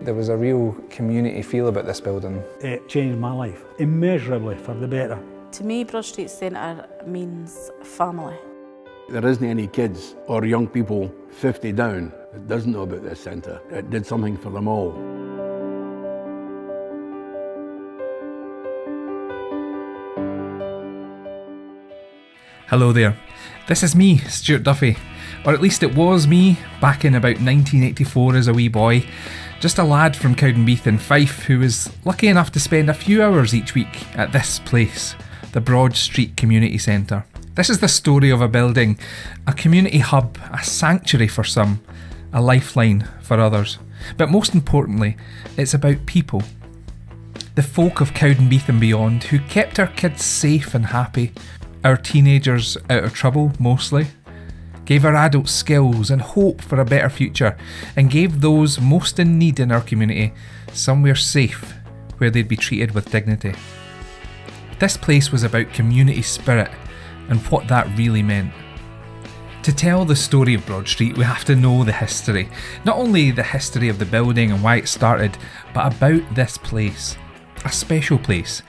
There was a real community feel about this building. It changed my life, immeasurably for the better. To me, Broad Street Centre means family. There isn't any kids or young people 50 down that doesn't know about this centre. It did something for them all. Hello there, this is me, Stuart Duffy, or at least it was me back in about 1984 as a wee boy, just a lad from Cowdenbeath in Fife who was lucky enough to spend a few hours each week at this place, the Broad Street Community Centre. This is the story of a building, a community hub, a sanctuary for some, a lifeline for others, but most importantly, it's about people. The folk of Cowdenbeath and beyond who kept our kids safe and happy, our teenagers out of trouble mostly, gave our adults skills and hope for a better future, and gave those most in need in our community somewhere safe where they'd be treated with dignity. This place was about community spirit and what that really meant. To tell the story of Broad Street, we have to know the history. Not only the history of the building and why it started, but about this place. A special place.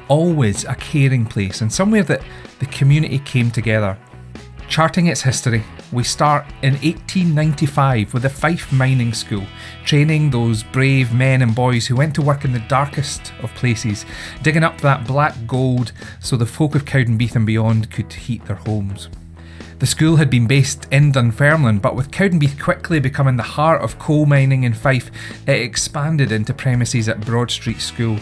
Always a caring place and somewhere that the community came together. Charting its history, we start in 1895 with the Fife Mining School, training those brave men and boys who went to work in the darkest of places, digging up that black gold so the folk of Cowdenbeath and beyond could heat their homes. The school had been based in Dunfermline, but with Cowdenbeath quickly becoming the heart of coal mining in Fife, it expanded into premises at Broad Street School.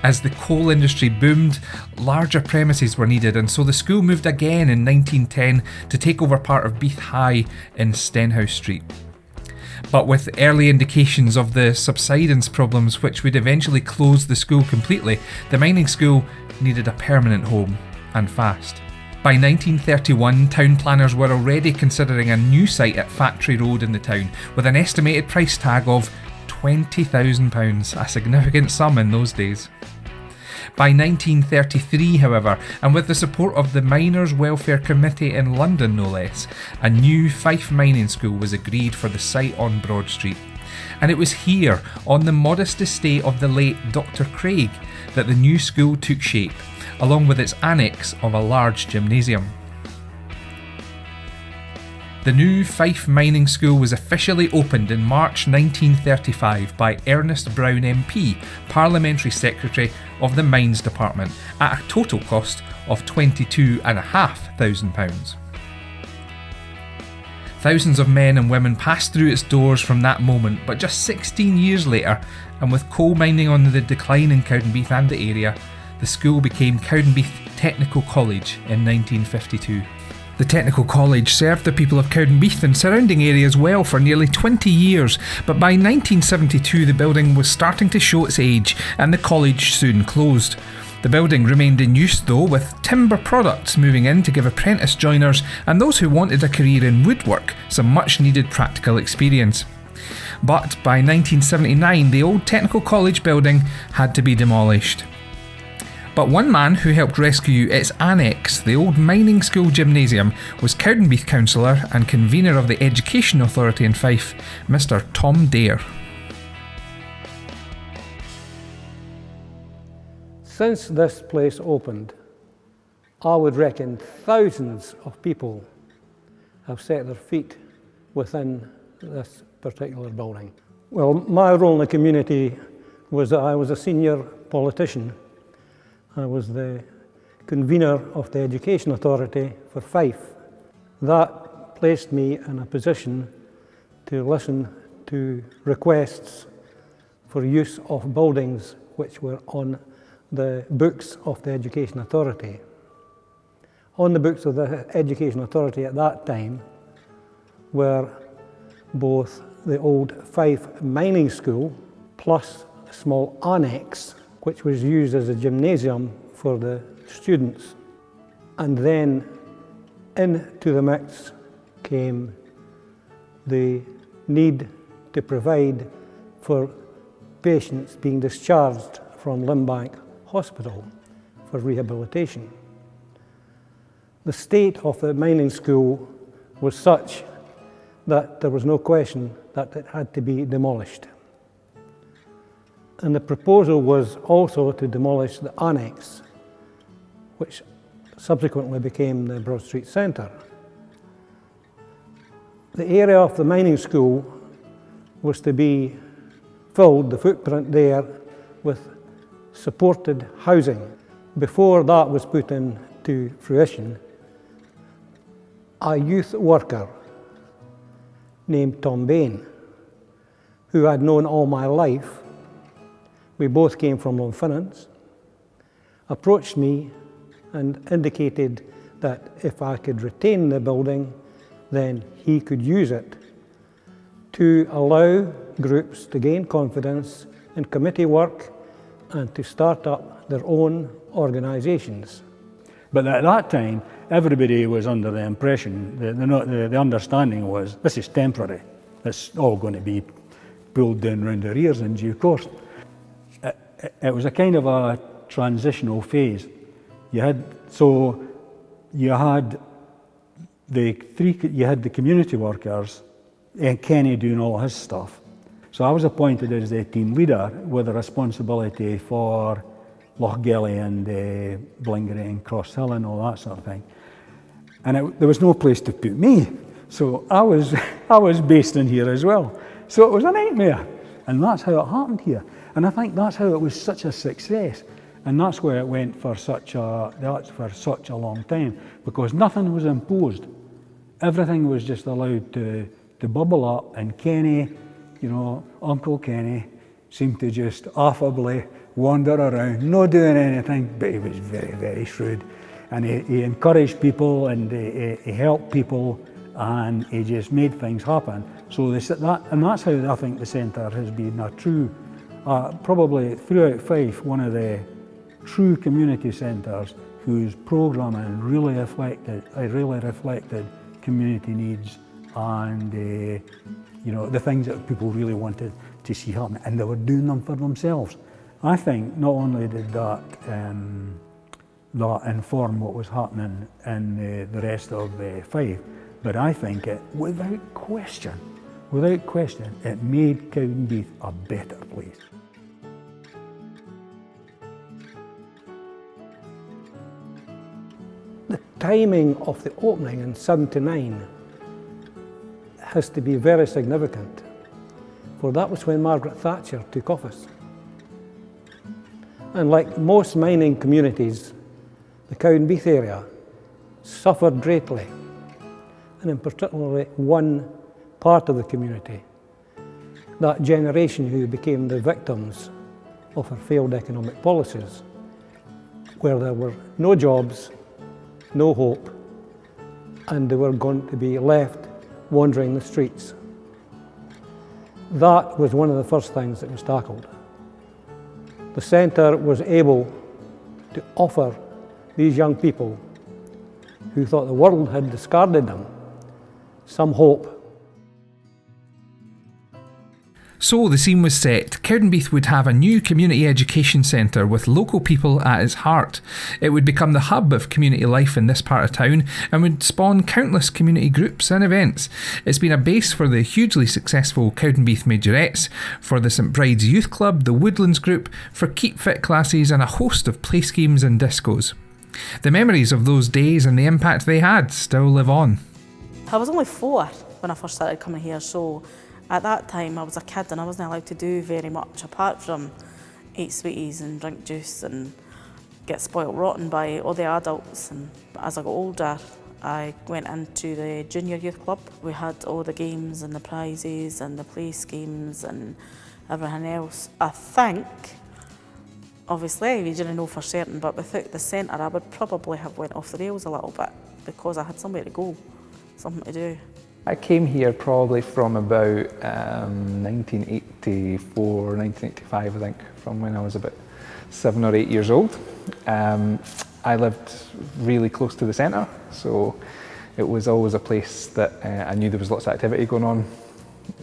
As the coal industry boomed, larger premises were needed, and so the school moved again in 1910 to take over part of Beath High in Stenhouse Street. But with early indications of the subsidence problems which would eventually close the school completely, the mining school needed a permanent home, and fast. By 1931, town planners were already considering a new site at Factory Road in the town, with an estimated price tag of £20,000, a significant sum in those days. By 1933, however, and with the support of the Miners' Welfare Committee in London no less, a new Fife Mining School was agreed for the site on Broad Street. And it was here, on the modest estate of the late Dr. Craig, that the new school took shape, along with its annex of a large gymnasium. The new Fife Mining School was officially opened in March 1935 by Ernest Brown MP, Parliamentary Secretary of the Mines Department, at a total cost of £22,500. Thousands of men and women passed through its doors from that moment, but just 16 years later, and with coal mining on the decline in Cowdenbeath and the area, the school became Cowdenbeath Technical College in 1952. The Technical College served the people of Cowdenbeath and surrounding areas well for nearly 20 years, but by 1972 the building was starting to show its age and the college soon closed. The building remained in use though, with timber products moving in to give apprentice joiners and those who wanted a career in woodwork some much needed practical experience. But by 1979 the old Technical College building had to be demolished. But one man who helped rescue its annex, the old mining school gymnasium, was Cowdenbeath councillor and convener of the Education Authority in Fife, Mr. Tom Dare. Since this place opened, I would reckon thousands of people have set their feet within this particular building. Well, my role in the community was that I was a senior politician. I was the convener of the Education Authority for Fife. That placed me in a position to listen to requests for use of buildings which were on the books of the Education Authority. On the books of the Education Authority at that time were both the old Fife Mining School plus a small annex which was used as a gymnasium for the students. And then into the mix came the need to provide for patients being discharged from Limbank Hospital for rehabilitation. The state of the mining school was such that there was no question that it had to be demolished. And the proposal was also to demolish the annex, which subsequently became the Broad Street Centre. The area of the mining school was to be filled, the footprint there, with supported housing. Before that was put into fruition, a youth worker named Tom Bain, who I'd known all my life, we both came from Longfinnans, approached me and indicated that if I could retain the building, then he could use it to allow groups to gain confidence in committee work and to start up their own organisations. But at that time, everybody was under the impression, the understanding was, this is temporary. It's all going to be pulled down round their ears in due course. It was a kind of a transitional phase. You had the community workers, and Kenny doing all his stuff. So I was appointed as the team leader with a responsibility for Lochgelly and Blingery and Crosshill and all that sort of thing. And there was no place to put me, so I was based in here as well. So it was a nightmare, and that's how it happened here. And I think that's how it was such a success, and that's where it went for such a long time, because nothing was imposed. Everything was just allowed to bubble up, and Kenny, Uncle Kenny, seemed to just affably wander around, not doing anything, but he was very, very shrewd. And he encouraged people, and he helped people, and he just made things happen. So that's how I think the centre has been a true, probably throughout Fife, one of the true community centres whose programming really reflected community needs and the things that people really wanted to see happen, and they were doing them for themselves. I think not only did that inform what was happening in the rest of Fife, but I think it, without question, it made Cowdenbeath a better place. The timing of the opening in '79 has to be very significant, for that was when Margaret Thatcher took office. And like most mining communities, the Cowdenbeath area suffered greatly, and in particular one part of the community, that generation who became the victims of her failed economic policies, where there were no jobs, no hope, and they were going to be left wandering the streets. That was one of the first things that was tackled. The centre was able to offer these young people who thought the world had discarded them some hope. So the scene was set. Cowdenbeath would have a new community education centre with local people at its heart. It would become the hub of community life in this part of town and would spawn countless community groups and events. It's been a base for the hugely successful Cowdenbeath Majorettes, for the St Bride's Youth Club, the Woodlands Group, for Keep Fit classes and a host of play schemes and discos. The memories of those days and the impact they had still live on. I was only 4 when I first started coming here, so at that time I was a kid and I wasn't allowed to do very much apart from eat sweeties and drink juice and get spoilt rotten by all the adults. And as I got older, I went into the junior youth club. We had all the games and the prizes and the play schemes and everything else. I think, obviously we didn't know for certain, but without the centre I would probably have went off the rails a little bit, because I had somewhere to go, something to do. I came here probably from about 1984, 1985, I think, from when I was about 7 or 8 years old. I lived really close to the centre, so it was always a place that I knew there was lots of activity going on.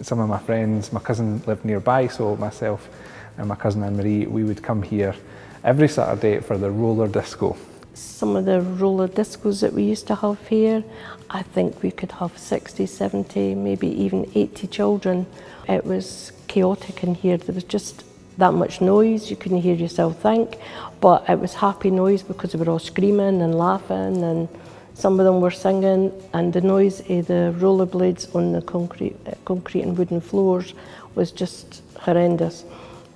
Some of my friends, my cousin lived nearby, so myself and my cousin Anne-Marie, we would come here every Saturday for the roller disco. Some of the roller discos that we used to have here, I think we could have 60, 70, maybe even 80 children. It was chaotic in here. There was just that much noise, you couldn't hear yourself think, but it was happy noise because they were all screaming and laughing, and some of them were singing, and the noise of the rollerblades on the concrete and wooden floors was just horrendous,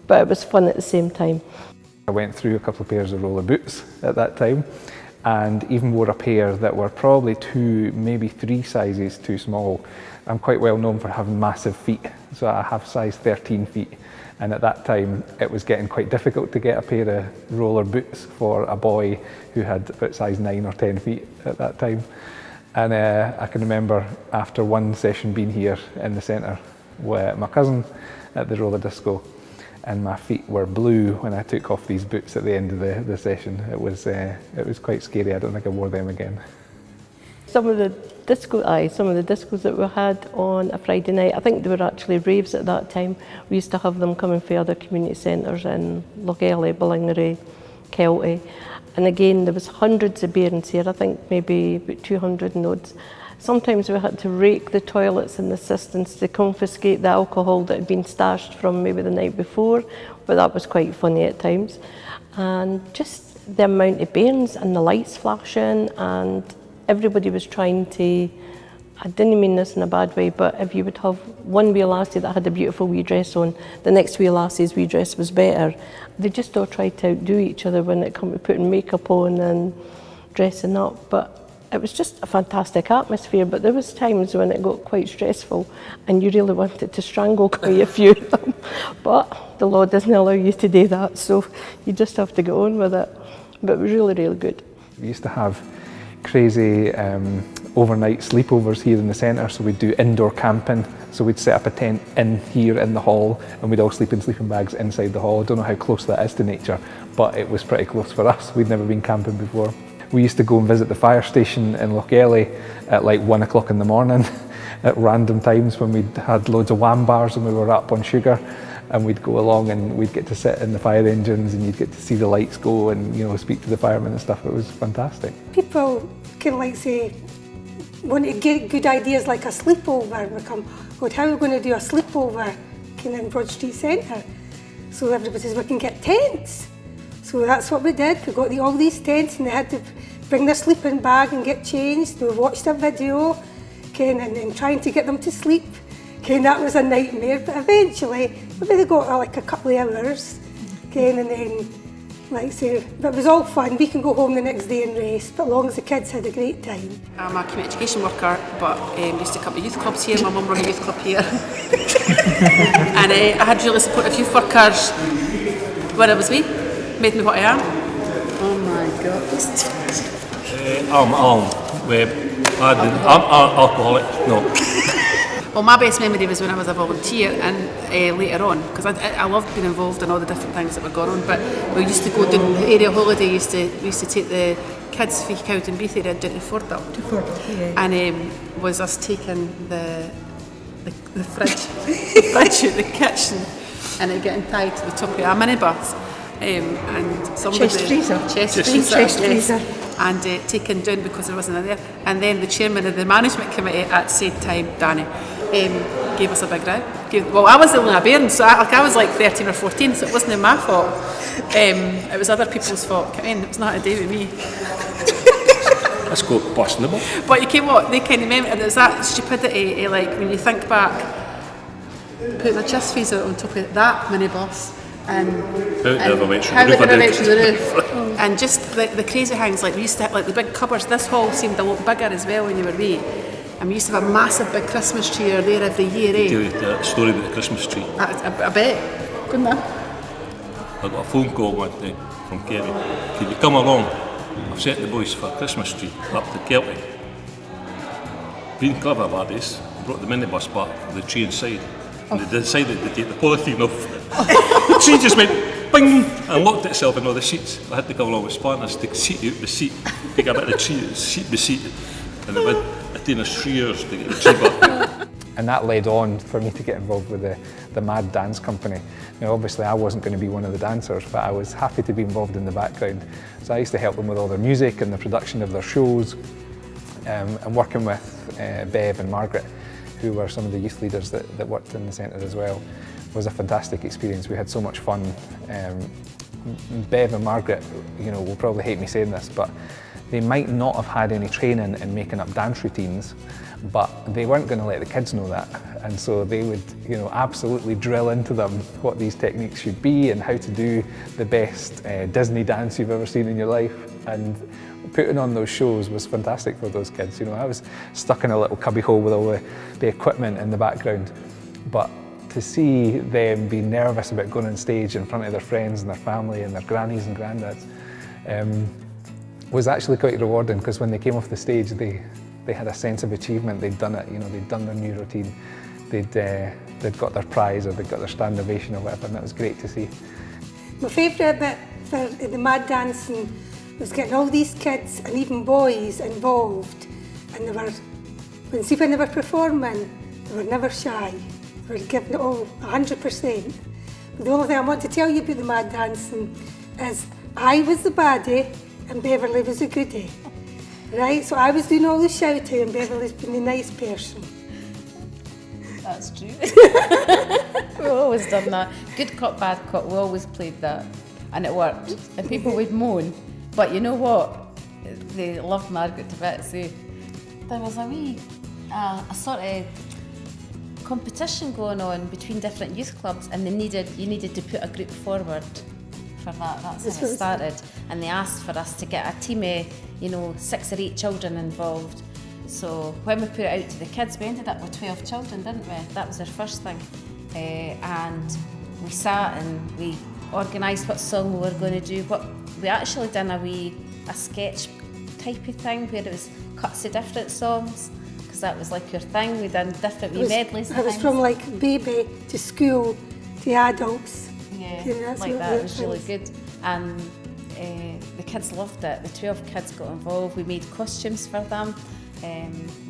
but it was fun at the same time. I went through a couple of pairs of roller boots at that time, and even wore a pair that were probably 2, maybe 3 sizes too small. I'm quite well known for having massive feet, so I have size 13 feet. And at that time, it was getting quite difficult to get a pair of roller boots for a boy who had about size 9 or 10 feet at that time. And I can remember after one session being here in the centre with my cousin at the roller disco, and my feet were blue when I took off these boots at the end of the session. It was quite scary. I don't think I wore them again. Some of the discos that we had on a Friday night, I think they were actually raves at that time. We used to have them coming from other community centres in Logelly, Ballingery, Kelty. And again, there was hundreds of bairns here, I think maybe about 200 and odds. Sometimes we had to rake the toilets and the cisterns to confiscate the alcohol that had been stashed from maybe the night before, but that was quite funny at times. And just the amount of bairns and the lights flashing, and everybody was trying to, I didn't mean this in a bad way, but if you would have one wee lassie that had a beautiful wee dress on, the next wee lassie's wee dress was better. They just all tried to outdo each other when it came to putting makeup on and dressing up. But it was just a fantastic atmosphere, but there was times when it got quite stressful and you really wanted to strangle quite a few of them. But the law doesn't allow you to do that, so you just have to go on with it. But it was really, really good. We used to have crazy overnight sleepovers here in the centre, so we'd do indoor camping. So we'd set up a tent in here in the hall, and we'd all sleep in sleeping bags inside the hall. I don't know how close that is to nature, but it was pretty close for us. We'd never been camping before. We used to go and visit the fire station in Logelly at like 1 o'clock in the morning at random times when we'd had loads of wham bars and we were up on sugar, and we'd go along and we'd get to sit in the fire engines and you'd get to see the lights go and, you know, speak to the firemen and stuff. It was fantastic. People kind of like say, want to get good ideas like a sleepover, become, God, how are we going to do a sleepover kind of in Broad Street Centre? So everybody says we can get tents. So that's what we did. We got all these tents and they had to bring their sleeping bag and get changed. We watched a video and trying to get them to sleep. That was a nightmare, but eventually maybe they got like a couple of hours and then like say, but it was all fun. We can go home the next day and rest, but as long as the kids had a great time. I'm a community education worker, but used to come to youth clubs here. My mum ran a youth club here. And I had really supportive youth workers when I was wee. Made me what I am. Oh my God. I'm alcoholic, no. Well, my best memory was when I was a volunteer and later on, because I loved being involved in all the different things that were going on, but we used to go down the area holiday, we used to take the kids from Cowdenbeath area down to Fordham. And was us taking the fridge out the kitchen and it getting tied to the top of a minibus. And somebody chest freezer, and taken down because there wasn't there. And then the chairman of the management committee at the same time, Danny, gave us a big row. Well, I was only a bairn, so I was like 13 or 14, so it wasn't my fault. It was other people's fault. It was not a day with me. That's quite questionable. But you came what? They kind of remember, and it was that stupidity, like when you think back, putting a chest freezer on top of that minibus. And how they went through the roof. And just the crazy things, like we used to have like the big cupboards. This hall seemed a lot bigger as well when you were wee. And we used to have a massive big Christmas tree there every year. Tell you the story about the Christmas tree. I bet. Couldn't I? I got a phone call one day from Kerry. Could you come along? I've sent the boys for a Christmas tree up to Kelty. Being clever laddies, brought the minibus back with the tree inside. And they decided to take the polythene off. The tree just went bing and locked itself in all the seats. I had to come along with spanners to seat out the seat, pick a bit of the tree, seat by seat, and then I did a 3 years to get the tree back. And that led on for me to get involved with the Mad Dance Company. Now, obviously I wasn't going to be one of the dancers, but I was happy to be involved in the background. So I used to help them with all their music and the production of their shows, and working with Bev and Margaret, who were some of the youth leaders that worked in the centre as well. was a fantastic experience. We had so much fun. Bev and Margaret, you know, will probably hate me saying this, but they might not have had any training in making up dance routines, but they weren't going to let the kids know that. And so they would, you know, absolutely drill into them what these techniques should be and how to do the best Disney dance you've ever seen in your life. And putting on those shows was fantastic for those kids. You know, I was stuck in a little cubbyhole with all the equipment in the background, but to see them be nervous about going on stage in front of their friends and their family and their grannies and granddads was actually quite rewarding, because when they came off the stage they had a sense of achievement. They'd done it, you know, they'd done their new routine, they'd got their prize or they'd got their stand ovation or whatever, and that was great to see. My favourite bit for the mad dancing was getting all these kids and even boys involved, and when they were performing, they were never shy. They were giving it all 100%. But the only thing I want to tell you about the mad dancing is I was the baddie and Beverly was the goodie. Right, so I was doing all the shouting and Beverly's been the nice person. That's true. We've always done that. Good cop, bad cop, we always played that. And it worked. And people would moan. But you know what? They loved Margaret to bits. There was a sort of competition going on between different youth clubs, and you needed to put a group forward for that. That's how it started. And they asked for us to get a team of, you know, 6 or 8 children involved. So when we put it out to the kids, we ended up with 12 children, didn't we? That was our first thing. And we sat and we organised what song we were going to do. But we actually done a sketch type of thing where it was cuts of different songs, because that was like your thing. We done different medleys. It was from like baby to school to adults. Yeah, you know, like that. It was really good. And the kids loved it. The 12 kids got involved. We made costumes for them.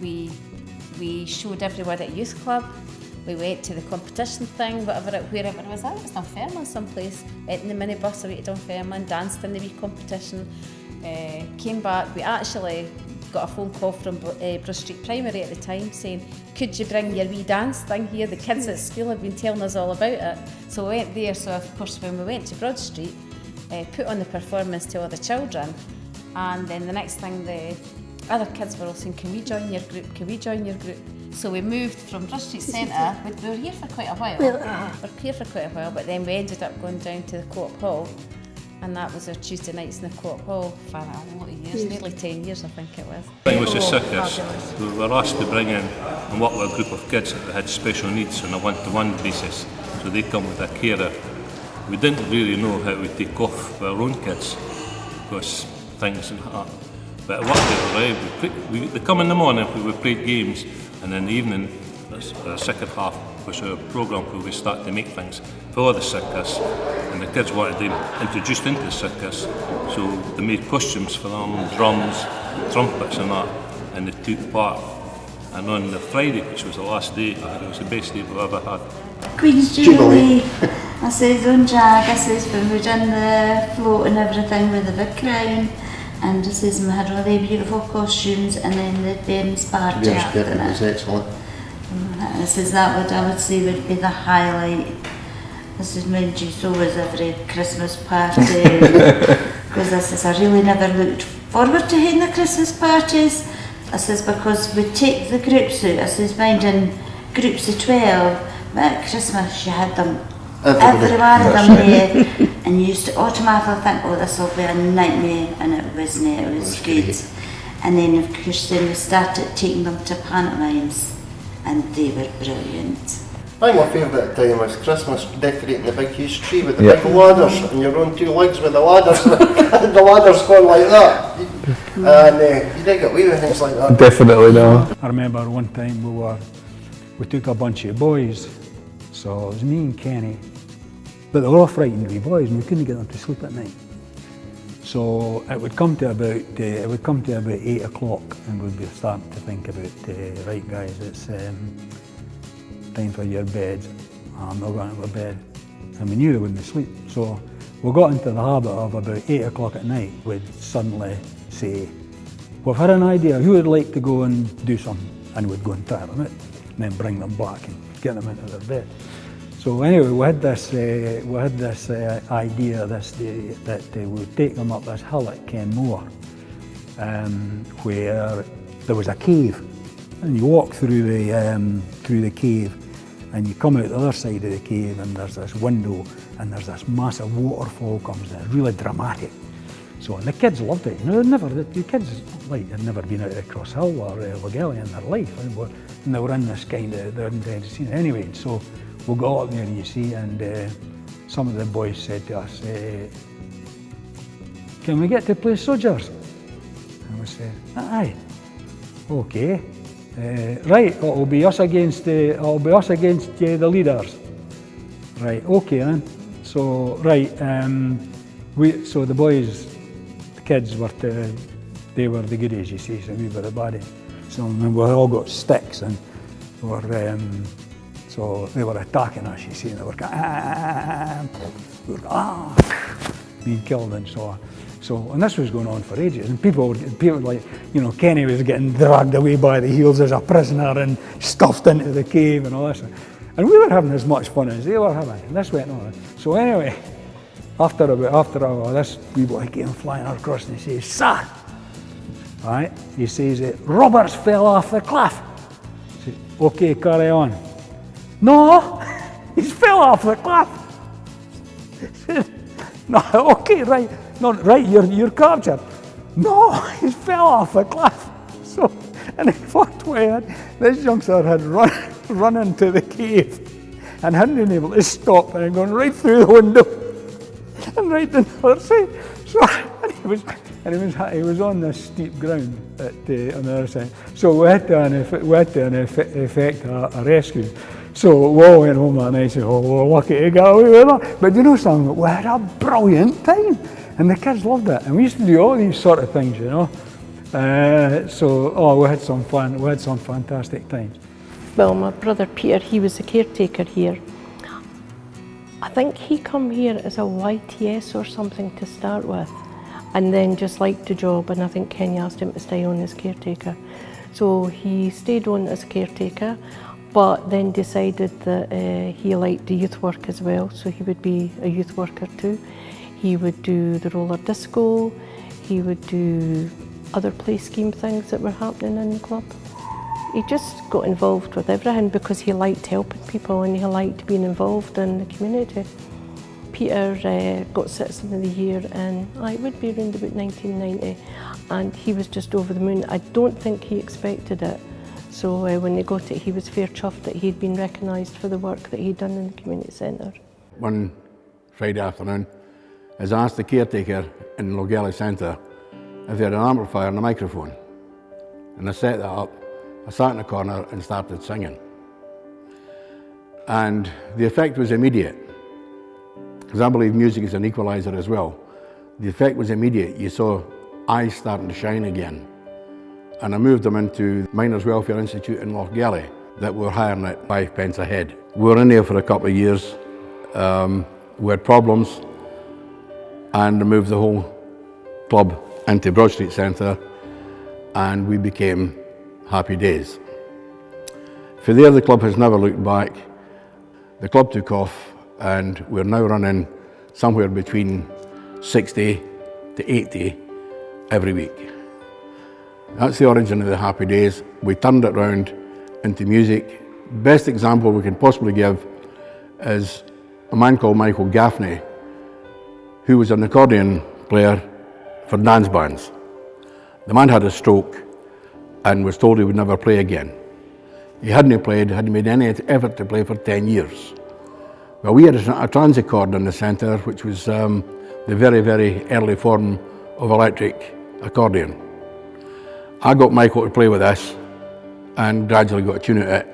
We showed everyone at youth club. We went to the competition thing, wherever it was at. It was Dunfermline someplace. Went in the minibus away to Dunfermline, danced in the wee competition. Came back. We actually got a phone call from Brush Street Primary at the time saying, could you bring your wee dance thing here? The kids at school have been telling us all about it. So we went there. So of course when we went to Broad Street, put on the performance to all the children, and then the next thing the other kids were all saying, can we join your group? Can we join your group? So we moved from Brush Street Centre. We were here for quite a while. We were here for quite a while, but then we ended up going down to the Co-op Hall, and that was our Tuesday nights in the Co-op Hall for a lot of years, nearly 10 years I think it was. I think it was the circus. We were asked to bring in and work with a group of kids that had special needs on a one-to-one basis. So they come with a carer. We didn't really know how we take off with our own kids, because things and that. But it worked out right. They come in the morning, we played games, and in the evening, the second half was our programme where we started to make things for the circus, and the kids wanted them introduced into the circus, so they made costumes for them, drums, trumpets and that, and they took part. And on the Friday, which was the last day, I think it was the best day we've ever had. Queen's Jubilee. I says on Jag, I says when we done the float and everything with the big crown, and I says we had all the beautiful costumes, and then the Bairns party after it. Was excellent. And I says that I would say would be the highlight. I says mind you, so was every Christmas party, because I says I really never looked forward to having the Christmas parties. I says because we take the groups out. I says mind in groups of 12. But at Christmas you had them, every one of them there, and you used to automatically think, oh, this will be a nightmare, and it wasn't. It was good. And then of course then we started taking them to pantomimes, and they were brilliant. I think my favourite time was Christmas, decorating the big huge tree with the big ladders, and you're on 2 legs with the ladders, and the ladders going like that. And you didn't get away with things like that. Definitely no. I remember one time we took a bunch of boys, so it was me and Kenny, but they were all frightened wee boys and we couldn't get them to sleep at night. So it would come to about 8 o'clock and we'd be starting to think about, right guys, it's time for your beds. I'm not going to bed. And we knew they wouldn't sleep. So we got into the habit of about 8 o'clock at night, we'd suddenly say, we've had an idea, who would like to go and do something? And we'd go and tire them out, and then bring them back and get them into their bed. So anyway, we had this idea that we would take them up this hill at Kenmore, where there was a cave, and you walk through the cave, and you come out the other side of the cave, and there's this window, and there's this massive waterfall comes in. It's really dramatic. So, and the kids loved it. You know, the kids had never been out of Cross Hill or Logelly in their life, and they were in this kind of scene anyway. So we got up there, you see, and some of the boys said to us, "Can we get to play Sodgers?" And we said, "Aye, okay, right. It'll be us against the leaders, right? Okay then. So right, so the boys." Kids were they were the goodies, you see, so we were the baddies. So we all got sticks, and so they were attacking us, you see, and they were going, we were being killed and so on. So, and this was going on for ages, and people like, you know, Kenny was getting dragged away by the heels as a prisoner and stuffed into the cave and all this. And we were having as much fun as they were having, and this went on. So anyway, after a while, this wee boy came flying across and he says, "Sir," right? He says, "Roberts fell off the cliff." I said, "Okay, carry on." "No, he's fell off the cliff." I said, "No, okay, right. No, right, you're captured." "No, he fell off the cliff." So, and in fact, this youngster had run into the cave and hadn't been able to stop and had gone right through the window and right to the other side. So, and he was on this steep ground on the other side. So we had to effect a rescue. So we all went home that night and said, "Oh, we're lucky to get away with that." But you know something? We had a brilliant time, and the kids loved it. And we used to do all these sort of things, you know. We had some fun. We had some fantastic times. Well, my brother Peter, he was the caretaker here. I think he come here as a YTS or something to start with, and then just liked the job, and I think Kenny asked him to stay on as caretaker. So he stayed on as caretaker, but then decided that he liked the youth work as well, so he would be a youth worker too. He would do the roller disco, he would do other play scheme things that were happening in the club. He just got involved with everything because he liked helping people and he liked being involved in the community. Peter got Citizen of the Year in, it would be around about 1990, and he was just over the moon. I don't think he expected it. So when they got it, he was fair chuffed that he'd been recognised for the work that he'd done in the community centre. One Friday afternoon, I was asked the caretaker in Logelly Centre if they had an amplifier and a microphone. And I set that up. I sat in the corner and started singing. And the effect was immediate, because I believe music is an equaliser as well. The effect was immediate. You saw eyes starting to shine again. And I moved them into Miners Welfare Institute in Lochgelly that were hiring at 5 pence a head. We were in there for a couple of years. We had problems, and I moved the whole club into Broad Street Centre, and we became happy days. For there, the club has never looked back. The club took off, and we're now running somewhere between 60 to 80 every week. That's the origin of the happy days. We turned it round into music. Best example we can possibly give is a man called Michael Gaffney, who was an accordion player for dance bands. The man had a stroke and was told he would never play again. He hadn't made any effort to play for 10 years. Well, we had a transicord in the centre, which was the very, very early form of electric accordion. I got Michael to play with us and gradually got a tune at it,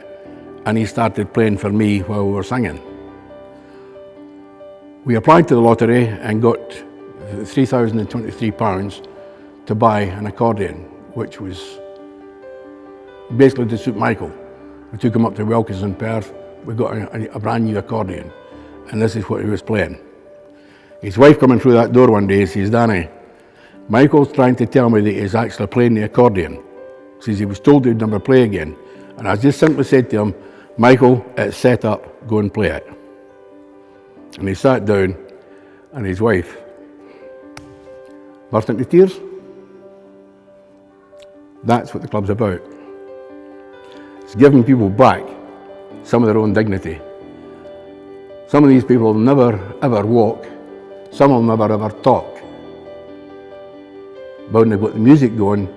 and he started playing for me while we were singing. We applied to the lottery and got £3,023 to buy an accordion, which was basically to suit Michael. We took him up to Welkers in Perth. We got a brand new accordion, and this is what he was playing. His wife coming through that door one day says, "Danny, Michael's trying to tell me that he's actually playing the accordion." Says he was told he'd never play again. And I just simply said to him, "Michael, it's set up, go and play it." And he sat down, and his wife burst into tears. That's what the club's about. It's giving people back some of their own dignity. Some of these people will never ever walk. Some will never ever talk. But when they've got the music going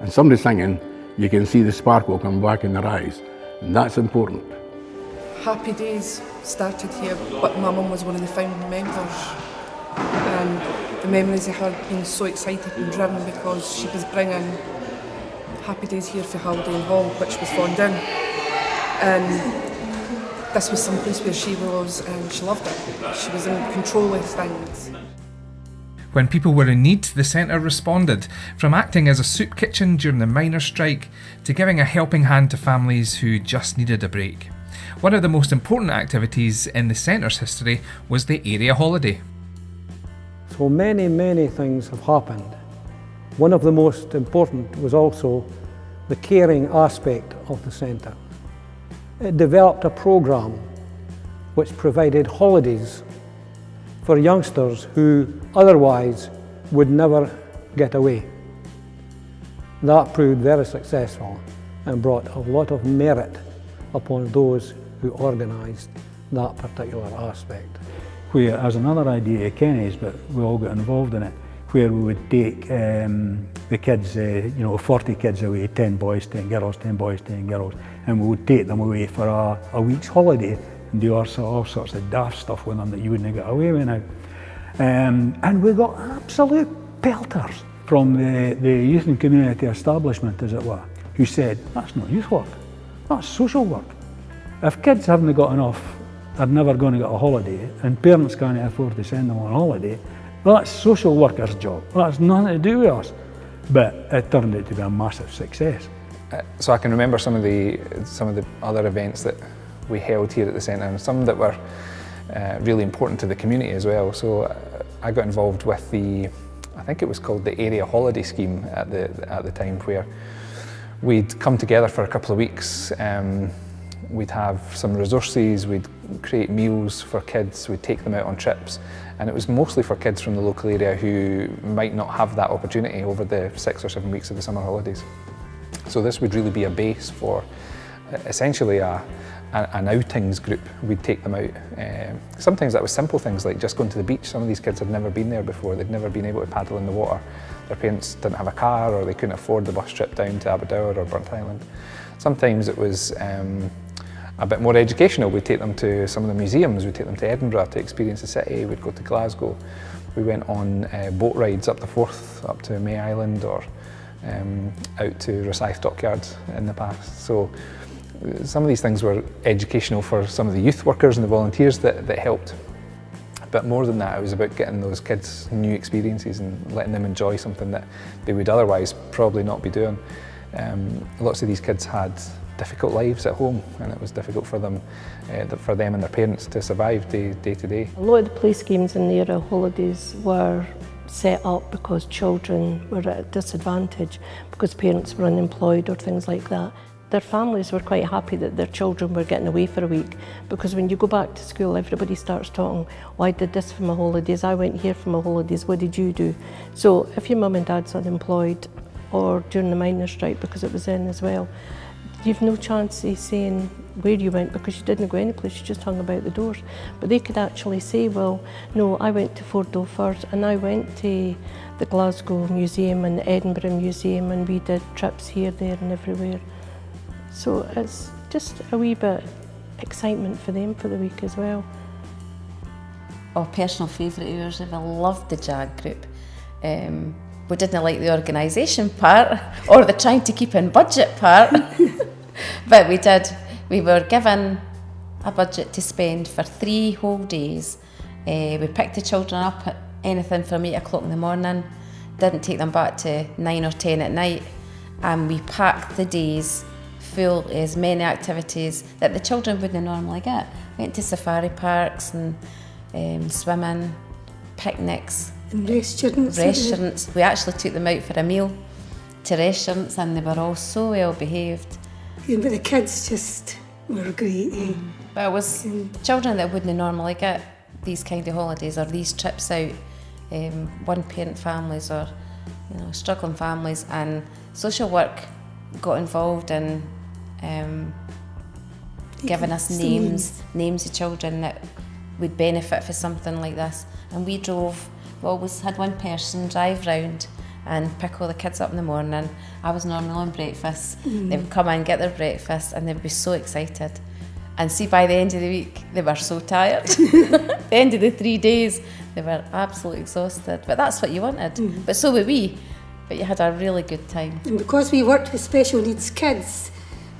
and somebody singing, you can see the sparkle come back in their eyes. And that's important. Happy Days started here, but my mum was one of the founding members. And the memories of her being so excited and driven because she was bringing Happy Days here for Haldane Hall, which was phoned in. And this was some place where she was and she loved it. She was in control of things. When people were in need, the centre responded, from acting as a soup kitchen during the miners' strike to giving a helping hand to families who just needed a break. One of the most important activities in the centre's history was the area holiday. So many things have happened. One of the most important was also the caring aspect of the centre. It developed a programme which provided holidays for youngsters who otherwise would never get away. That proved very successful and brought a lot of merit upon those who organised that particular aspect. Where, as another idea of Kenny's, but we all got involved in it, where we would take the kids, 40 kids away, 10 boys, 10 girls, 10 boys, 10 girls, and we would take them away for a week's holiday and do all sorts of daft stuff with them that you wouldn't get away with now. And we got absolute pelters from the youth and community establishment, as it were, who said, that's not youth work, that's social work. If kids haven't got enough, they're never going to get a holiday, and parents can't afford to send them on holiday, well, that's social workers' job. That's nothing to do with us. But it turned out to be a massive success. So I can remember some of the other events that we held here at the centre, and some that were really important to the community as well. So I got involved with I think it was called the Area Holiday Scheme at the time, where we'd come together for a couple of weeks. We'd have some resources, we'd create meals for kids, we'd take them out on trips, and it was mostly for kids from the local area who might not have that opportunity over the 6 or 7 weeks of the summer holidays. So this would really be a base for essentially an outings group. We'd take them out. Sometimes that was simple things like just going to the beach. Some of these kids had never been there before, they'd never been able to paddle in the water. Their parents didn't have a car, or they couldn't afford the bus trip down to Aberdeen or Burnt Island. Sometimes it was a bit more educational. We'd take them to some of the museums, we'd take them to Edinburgh to experience the city, we'd go to Glasgow. We went on boat rides up the Forth, up to May Island, or out to Rosyth Dockyards in the past. So some of these things were educational for some of the youth workers and the volunteers that helped. But more than that, it was about getting those kids new experiences and letting them enjoy something that they would otherwise probably not be doing. Lots of these kids had difficult lives at home, and it was difficult for them and their parents to survive day to day. A lot of the play schemes in the area holidays were set up because children were at a disadvantage, because parents were unemployed or things like that. Their families were quite happy that their children were getting away for a week, because when you go back to school, everybody starts talking, well, I did this for my holidays, I went here for my holidays, what did you do? So if your mum and dad's unemployed, or during the miners' strike, because it was in as well, you've no chance of saying where you went, because you didn't go any place, you just hung about the doors. But they could actually say, well, no, I went to Ford Doffers and I went to the Glasgow Museum and the Edinburgh Museum, and we did trips here, there and everywhere. So it's just a wee bit excitement for them for the week as well. Our personal favourite of yours, I loved the JAG group. We didn't like the organisation part or the trying to keep in budget part, but we did. We were given a budget to spend for 3 whole days. We picked the children up at anything from 8 o'clock in the morning, didn't take them back to 9 or 10 at night, and we packed the days full of as many activities that the children wouldn't normally get. Went to safari parks and swimming, picnics, and restaurants. We actually took them out for a meal to restaurants, and they were all so well behaved. Yeah, but the kids just were great. But it was children that wouldn't normally get these kind of holidays or these trips out, one-parent families or struggling families, and social work got involved in giving us names of children that would benefit for something like this. And we always had one person drive round and pick all the kids up in the morning. I was normally on breakfast. They would come in, get their breakfast, and they'd be so excited. And see, by the end of the week, they were so tired. The end of the 3 days, they were absolutely exhausted. But that's what you wanted. But so were we. But you had a really good time. And because we worked with special needs kids,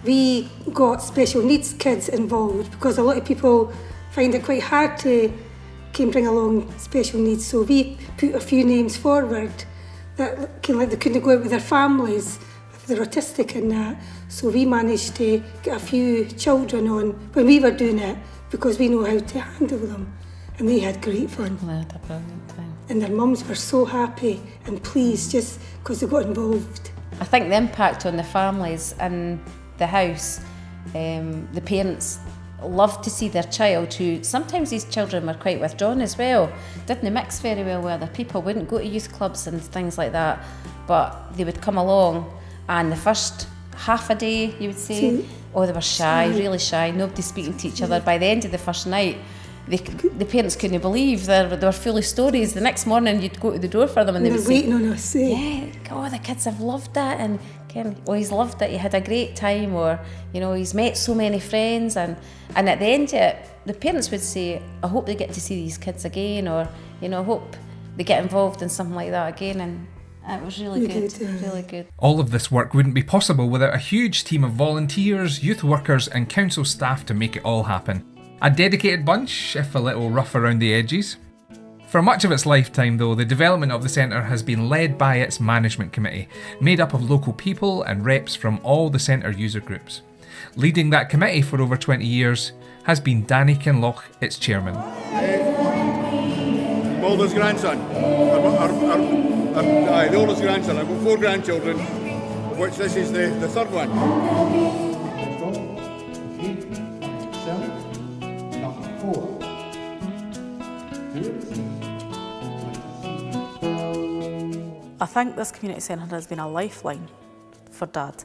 we got special needs kids involved, because a lot of people find it quite hard to bring along special needs. So we put a few names forward that they couldn't go out with their families if they're autistic and that. So we managed to get a few children on when we were doing it, because we know how to handle them. And they had great fun. We had a brilliant time. And their mums were so happy and pleased just because they got involved. I think the impact on the families in the house, the parents loved to see their child, who sometimes these children were quite withdrawn as well, didn't mix very well with other people, wouldn't go to youth clubs and things like that, but they would come along, and the first half a day, you would say, they were shy, really shy, nobody speaking to each other. By the end of the first night, the parents couldn't believe they were full of stories. The next morning you'd go to the door for them and they would say, waiting on us. The kids have loved it, and he's loved it, he had a great time, or he's met so many friends, and at the end of it, the parents would say, I hope they get to see these kids again, or I hope they get involved in something like that again. And it was really good, really good. All of this work wouldn't be possible without a huge team of volunteers, youth workers and council staff to make it all happen. A dedicated bunch, if a little rough around the edges. For much of its lifetime though, the development of the centre has been led by its management committee, made up of local people and reps from all the centre user groups. Leading that committee for over 20 years has been Danny Kinloch, its chairman. Mulder's grandson, the oldest grandson. I've got 4 grandchildren, of which this is the third one. I think this community centre has been a lifeline for Dad.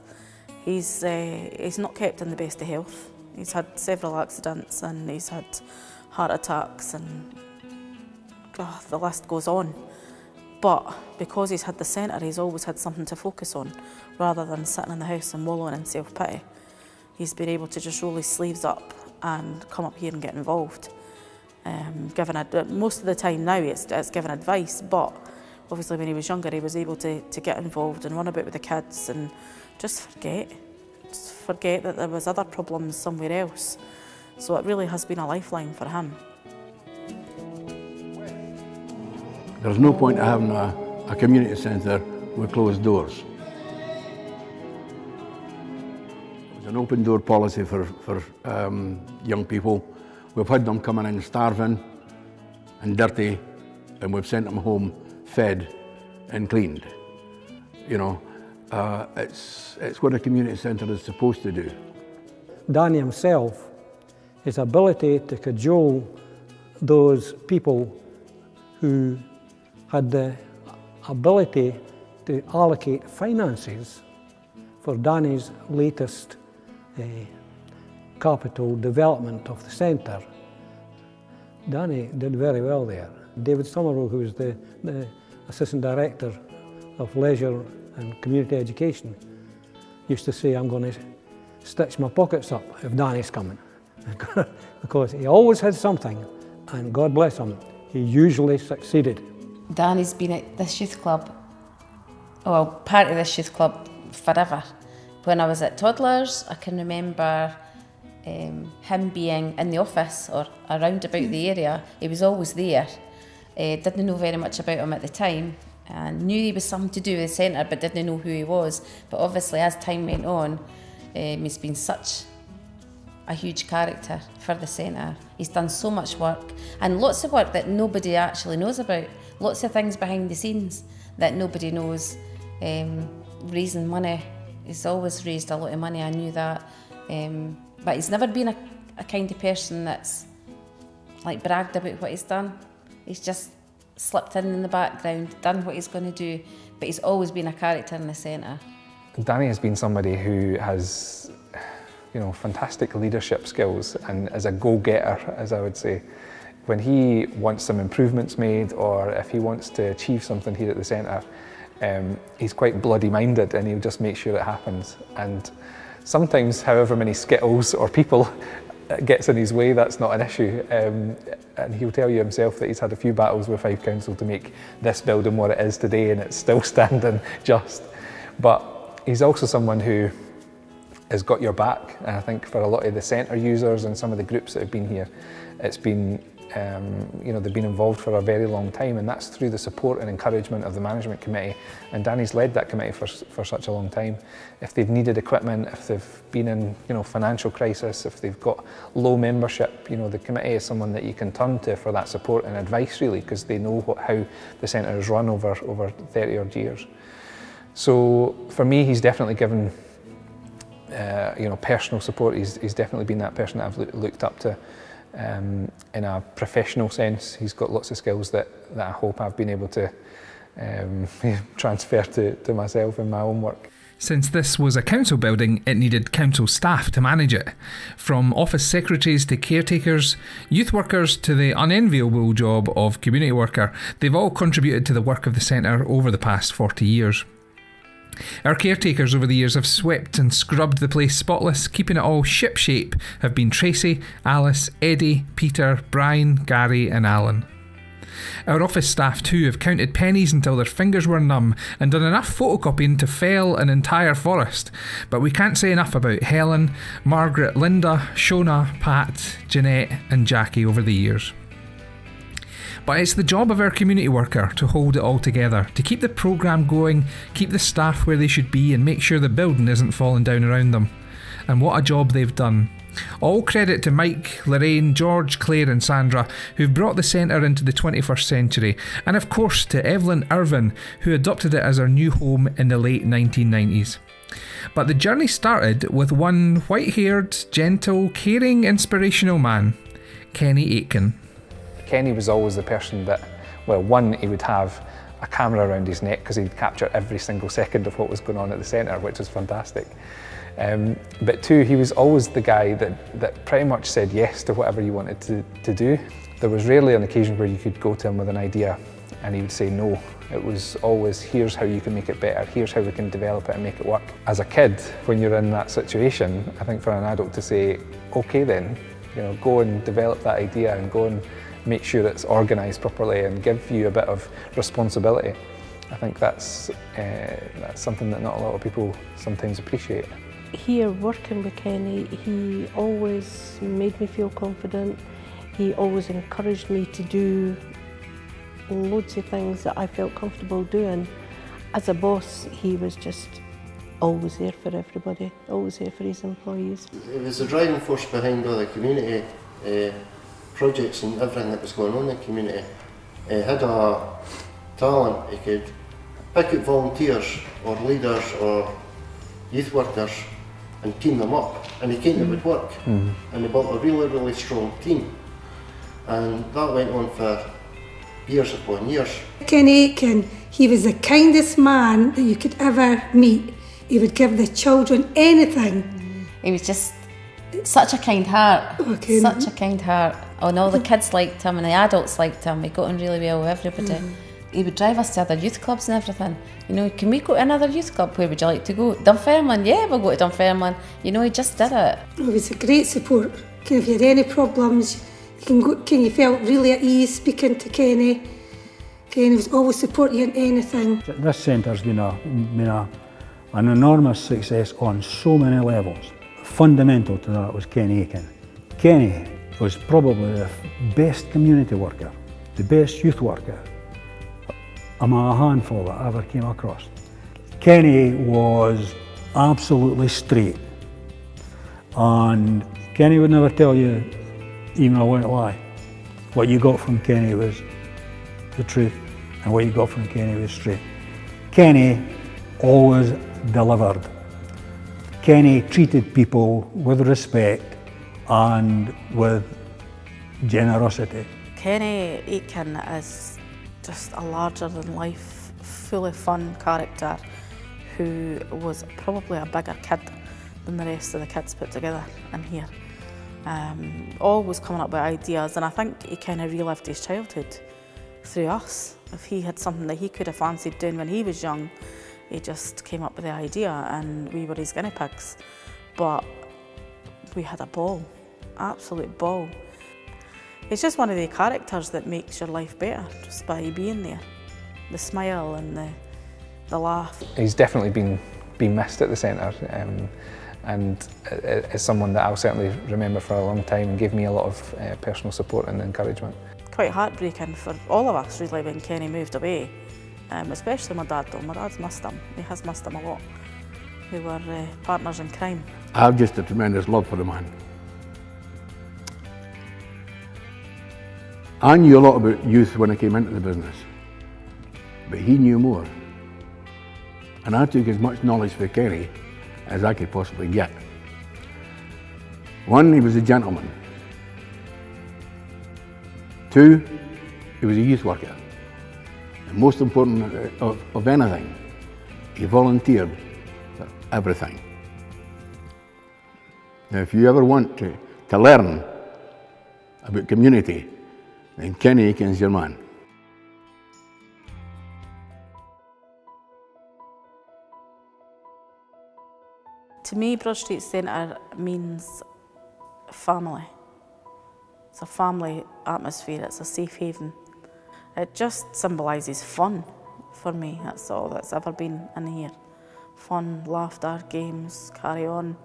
He's not kept in the best of health. He's had several accidents and he's had heart attacks, and the list goes on. But because he's had the centre, he's always had something to focus on, rather than sitting in the house and wallowing in self-pity. He's been able to just roll his sleeves up and come up here and get involved. Most of the time now it's giving advice, but obviously when he was younger he was able to get involved and run about with the kids and just forget that there was other problems somewhere else. So it really has been a lifeline for him. There's no point in having a community centre with closed doors. There's an open door policy for young people. We've had them coming in starving and dirty, and we've sent them home fed and cleaned. It's what a community centre is supposed to do. Danny himself, his ability to cajole those people who had the ability to allocate finances for Danny's latest capital development of the centre. Danny did very well there. David Somerville, who was the Assistant Director of Leisure and Community Education, used to say, I'm going to stitch my pockets up if Danny's coming. Because he always had something, and God bless him, he usually succeeded. Danny's been at this youth club, part of this youth club forever. When I was at Toddlers, I can remember him being in the office or around about the area. He was always there. Didn't know very much about him at the time, and knew he was something to do with the centre, but didn't know who he was. But obviously as time went on, he's been such a huge character for the centre. He's done so much work, and lots of work that nobody actually knows about. Lots of things behind the scenes that nobody knows. Raising money, he's always raised a lot of money, I knew that. But he's never been a kind of person that's like bragged about what he's done. He's just slipped in the background, done what he's going to do, but he's always been a character in the centre. Danny has been somebody who has, fantastic leadership skills and is a go-getter, as I would say. When he wants some improvements made, or if he wants to achieve something here at the centre, he's quite bloody minded and he'll just make sure it happens. And sometimes, however many skittles or people gets in his way, that's not an issue. And he'll tell you himself that he's had a few battles with Fife Council to make this building what it is today, and it's still standing just. But he's also someone who has got your back. And I think for a lot of the centre users and some of the groups that have been here, it's been, they've been involved for a very long time, and that's through the support and encouragement of the management committee. And Danny's led that committee for such a long time. If they've needed equipment, if they've been in financial crisis, if they've got low membership, the committee is someone that you can turn to for that support and advice, really, because they know how the centre is run over 30 odd years. So for me, he's definitely given personal support. He's definitely been that person that I've looked up to. In a professional sense, he's got lots of skills that I hope I've been able to transfer to myself in my own work. Since this was a council building, it needed council staff to manage it. From office secretaries to caretakers, youth workers to the unenviable job of community worker, they've all contributed to the work of the centre over the past 40 years. Our caretakers over the years have swept and scrubbed the place spotless, keeping it all ship-shape, have been Tracy, Alice, Eddie, Peter, Brian, Gary and Alan. Our office staff too have counted pennies until their fingers were numb and done enough photocopying to fell an entire forest. But we can't say enough about Helen, Margaret, Linda, Shona, Pat, Jeanette and Jackie over the years. But it's the job of our community worker to hold it all together, to keep the programme going, keep the staff where they should be and make sure the building isn't falling down around them. And what a job they've done. All credit to Mike, Lorraine, George, Claire and Sandra, who've brought the centre into the 21st century, and of course to Evelyn Irvin, who adopted it as her new home in the late 1990s. But the journey started with one white-haired, gentle, caring, inspirational man, Kenny Aitken. Kenny was always the person that, one, he would have a camera around his neck because he'd capture every single second of what was going on at the centre, which was fantastic. But two, he was always the guy that pretty much said yes to whatever you wanted to do. There was rarely an occasion where you could go to him with an idea and he would say no. It was always, here's how you can make it better, here's how we can develop it and make it work. As a kid, when you're in that situation, I think for an adult to say, okay then, go and develop that idea and go and make sure it's organised properly and give you a bit of responsibility. I think that's something that not a lot of people sometimes appreciate. Here working with Kenny, he always made me feel confident. He always encouraged me to do loads of things that I felt comfortable doing. As a boss, he was just always there for everybody, always there for his employees. He was the driving force behind all the community projects and everything that was going on in the community. He had a talent. He could pick out volunteers or leaders or youth workers and team them up, and he came it would work. And he built a really, really strong team, and that went on for years upon years. Kenny Aitken, he was the kindest man that you could ever meet. He would give the children anything. He was just such a kind heart, such a kind heart. And all the kids liked him and the adults liked him. He got on really well with everybody. He would drive us to other youth clubs and everything. Can we go to another youth club? Where would you like to go? Dunfermline? Yeah, we'll go to Dunfermline. He just did it. It was a great support. If you had any problems, you can go. You felt really at ease speaking to Kenny. Kenny was always supporting you in anything. This centre's been an enormous success on so many levels. Fundamental to that was Kenny Aitken. Kenny was probably the best community worker, the best youth worker among a handful that I ever came across. Kenny was absolutely straight, and Kenny would never tell you even a white lie. What you got from Kenny was the truth, and what you got from Kenny was straight. Kenny always delivered. Kenny treated people with respect and with generosity. Kenny Aitken is just a larger-than-life, fully fun character who was probably a bigger kid than the rest of the kids put together in here. Always coming up with ideas, and I think he kind of relived his childhood through us. If he had something that he could have fancied doing when he was young, he just came up with the idea and we were his guinea pigs. But we had a ball, absolute ball. It's just one of the characters that makes your life better just by being there. The smile and the laugh. He's definitely been missed at the centre, and is someone that I'll certainly remember for a long time and gave me a lot of personal support and encouragement. Quite heartbreaking for all of us really when Kenny moved away, especially my dad though. My dad's missed him, he has missed him a lot. We were partners in crime. I have just a tremendous love for the man. I knew a lot about youth when I came into the business, but he knew more. And I took as much knowledge for Kenny as I could possibly get. One, he was a gentleman. Two, he was a youth worker. And most important of anything, he volunteered for everything. Now, if you ever want to learn about community, then Kenny Aitken's your man. To me, Broad Street Centre means family. It's a family atmosphere, it's a safe haven. It just symbolises fun for me, that's all that's ever been in here. Fun, laughter, games, carry on.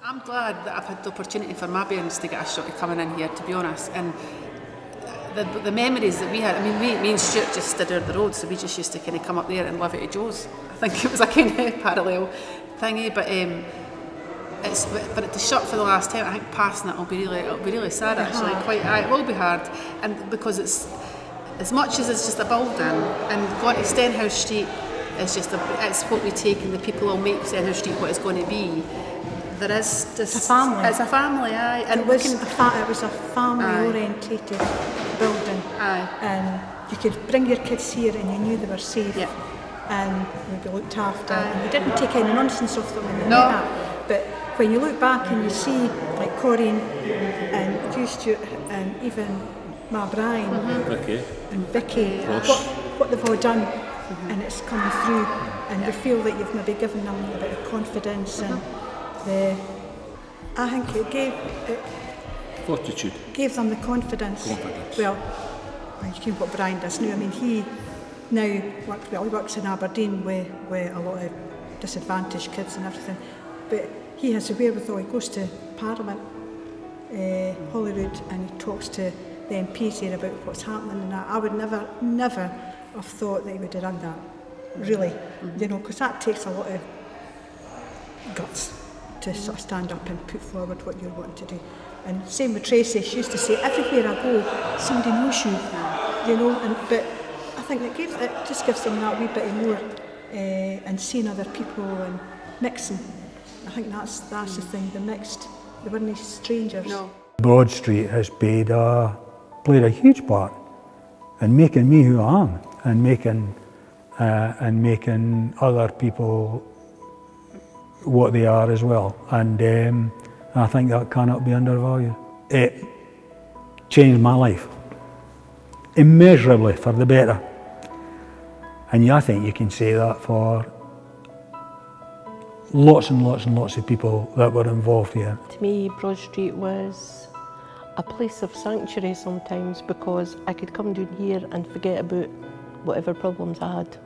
I'm glad that I've had the opportunity for my parents to get a shot at coming in here, to be honest. And the memories that we had, I mean, me and Stuart just stood out the road, so we just used to kind of come up there and live at Joe's. I think it was a kind of parallel thingy, but to shut for the last time, I think passing it'll be really sad actually. It will be hard, and because it's as much as it's just a building, and going to Stenhouse Street is just it's what we take, and the people will make Stenhouse Street what it's going to be. There is just it's a family. It's a family, aye. And it was a family-orientated building, and you could bring your kids here, and you knew they were safe, and they'd be looked after, and you didn't take any nonsense off them when they knew that. But when you look back and you see, like Corinne and you, Stuart, and even Ma Brian and Vicky, what they've all done, and it's coming through, and you feel that you've maybe given them a bit of confidence, and I think it Fortitude. Gave them the confidence. Well, you know what Brian does now. I mean, he now works in Aberdeen with a lot of disadvantaged kids and everything, but he has the wherewithal. He goes to Parliament, Holyrood, and he talks to the MPs here about what's happening and that. I would never have thought that he would have done that, really, you know, because that takes a lot of guts to sort of stand up and put forward what you're wanting to do. And same with Tracy, she used to say, everywhere I go, somebody knows you know, but I think it just gives them that wee bit more, and seeing other people and mixing. I think that's the thing, the mixed, they weren't strangers. No. Broad Street has played a huge part in making me who I am, and making other people what they are as well, and I think that cannot be undervalued. It changed my life immeasurably for the better, and I think you can say that for lots and lots and lots of people that were involved here. To me, Broad Street was a place of sanctuary sometimes, because I could come down here and forget about whatever problems I had.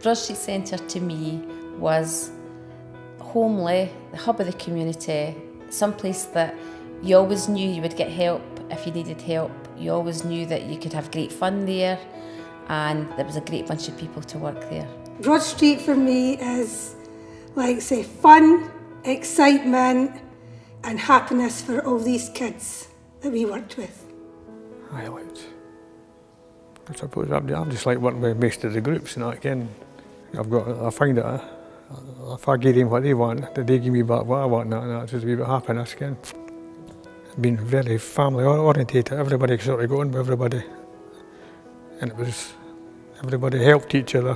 Broad Street Centre to me was homely, the hub of the community, someplace that you always knew you would get help if you needed help. You always knew that you could have great fun there, and there was a great bunch of people to work there. Broad Street for me is, like say, fun, excitement and happiness for all these kids that we worked with. I suppose I'm just like working with most of the groups, and again, I find that if I give them what they want, that they give me back what I want, and that's just a wee bit of happiness again. been very family orientated. Everybody sort of got on with everybody, and it was everybody helped each other.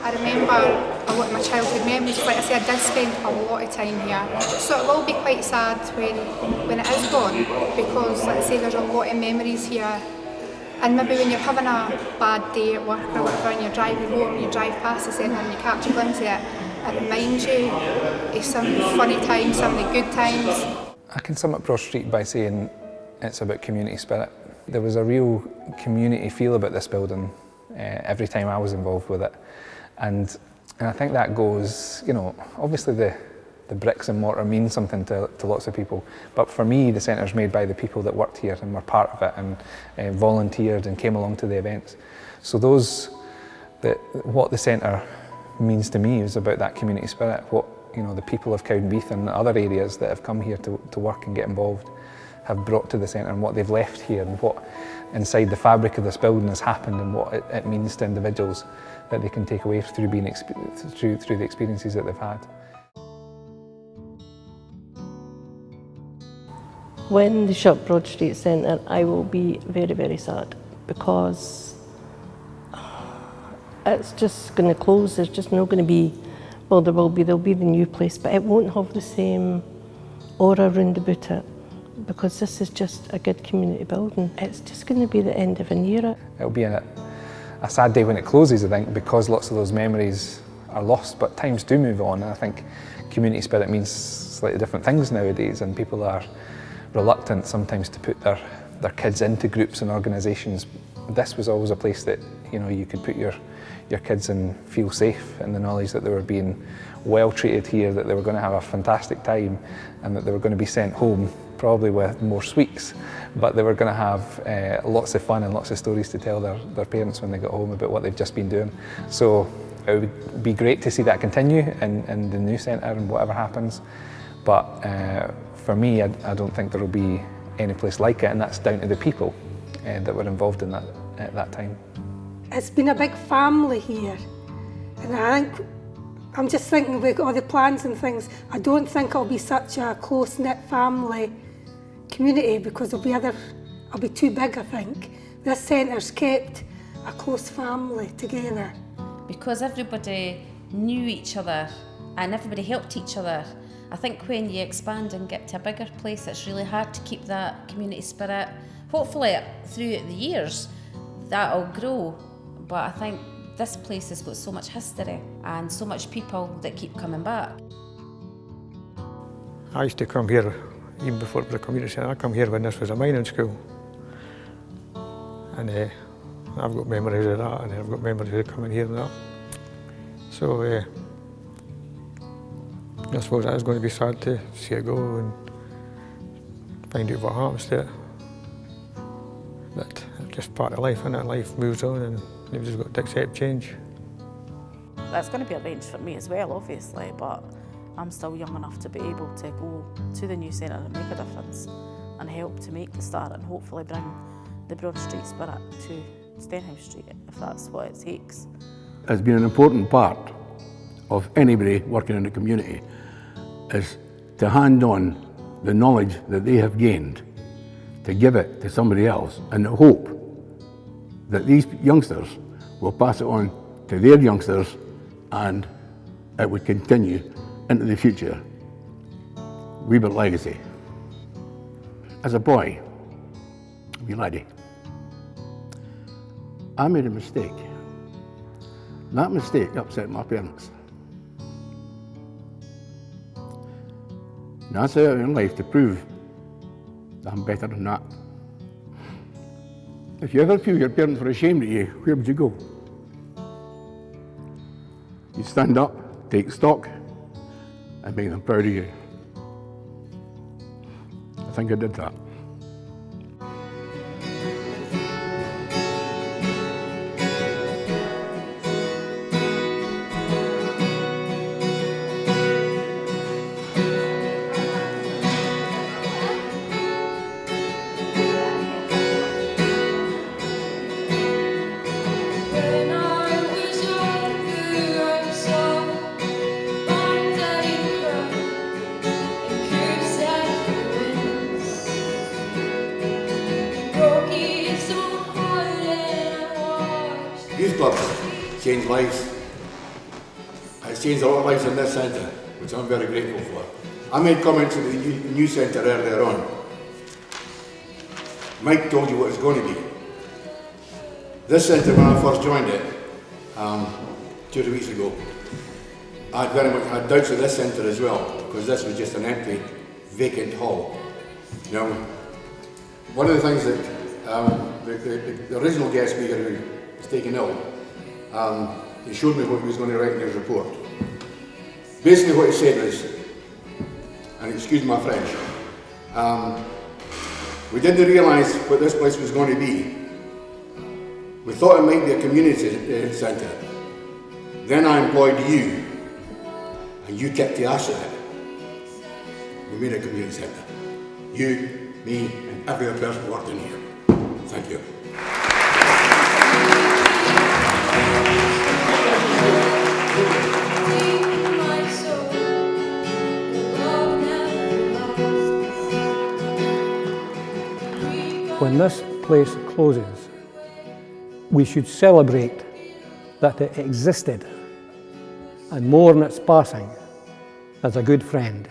I remember a lot of my childhood memories. Like I said, I did spend a lot of time here, so it will be quite sad when it is gone, because like I say, there's a lot of memories here. And maybe when you're having a bad day at work or whatever, and you're driving home, you drive past the centre and you catch a glimpse of it, it reminds you of some funny times, some of the good times. I can sum up Broad Street by saying it's about community spirit. There was a real community feel about this building every time I was involved with it. And I think that goes, you know, obviously the bricks and mortar mean something to lots of people, but for me the centre's made by the people that worked here and were part of it and volunteered and came along to the events. So what the centre means to me is about that community spirit, what, you know, the people of Cowdenbeath and other areas that have come here to work and get involved have brought to the centre, and what they've left here, and what inside the fabric of this building has happened, and what it means to individuals that they can take away through the experiences that they've had. When they shut Broad Street Centre, I will be very, very sad, because it's just going to close. There's just not going to be, well, there'll be the new place, but it won't have the same aura round about it, because this is just a good community building. It's just going to be the end of an era. It'll be a sad day when it closes, I think, because lots of those memories are lost, but times do move on, and I think community spirit means slightly different things nowadays, and people are reluctant sometimes to put their kids into groups and organisations. This was always a place that, you know, you could put your kids and feel safe in the knowledge that they were being well treated here, that they were going to have a fantastic time, and that they were going to be sent home probably with more sweets, but they were going to have lots of fun and lots of stories to tell their parents when they got home about what they've just been doing. So it would be great to see that continue in the new centre and whatever happens, but for me, I don't think there will be any place like it, and that's down to the people that were involved in that at that time. It's been a big family here, and I'm just thinking with all the plans and things, I don't think it'll be such a close-knit family community, because it'll be too big, I think. This centre's kept a close family together. Because everybody knew each other and everybody helped each other. I think when you expand and get to a bigger place, it's really hard to keep that community spirit. Hopefully through the years that'll grow, but I think this place has got so much history and so much people that keep coming back. I used to come here even before it was a community centre. I come here when this was a mining school, and I've got memories of that, and I've got memories of coming here and that. So I suppose that is going to be sad to see it go and find out what happens to it. But it's just part of life, and life moves on, and you've just got to accept change. That's going to be arranged for me as well, obviously, but I'm still young enough to be able to go to the new centre and make a difference and help to make the start, and hopefully bring the Broad Street spirit to Stenhouse Street, if that's what it takes. It's been an important part of anybody working in the community, is to hand on the knowledge that they have gained, to give it to somebody else, and the hope that these youngsters will pass it on to their youngsters, and it would continue into the future. Wee bit legacy. As a boy, wee laddie, I made a mistake. That mistake upset my parents. And I set out in life to prove that I'm better than that. If you ever feel your parents were ashamed of you, where would you go? You stand up, take stock, and make them proud of you. I think I did that. Youth clubs change lives. It's changed a lot of lives in this centre, which I'm very grateful for. I made comments at the new centre earlier on. Mike told you what it's going to be. This centre, when I first joined it, 2 weeks ago, I very much had doubts of this centre as well, because this was just an empty, vacant hall. Now, one of the things that the original guest speaker who was taken ill, he showed me what he was going to write in his report. Basically what he said was, and excuse my French, we didn't realise what this place was going to be. We thought it might be a community centre. Then I employed you, and you kicked the ass at it. We made a community centre. You, me, and every other person working here. Thank you. When this place closes, we should celebrate that it existed and mourn its passing as a good friend.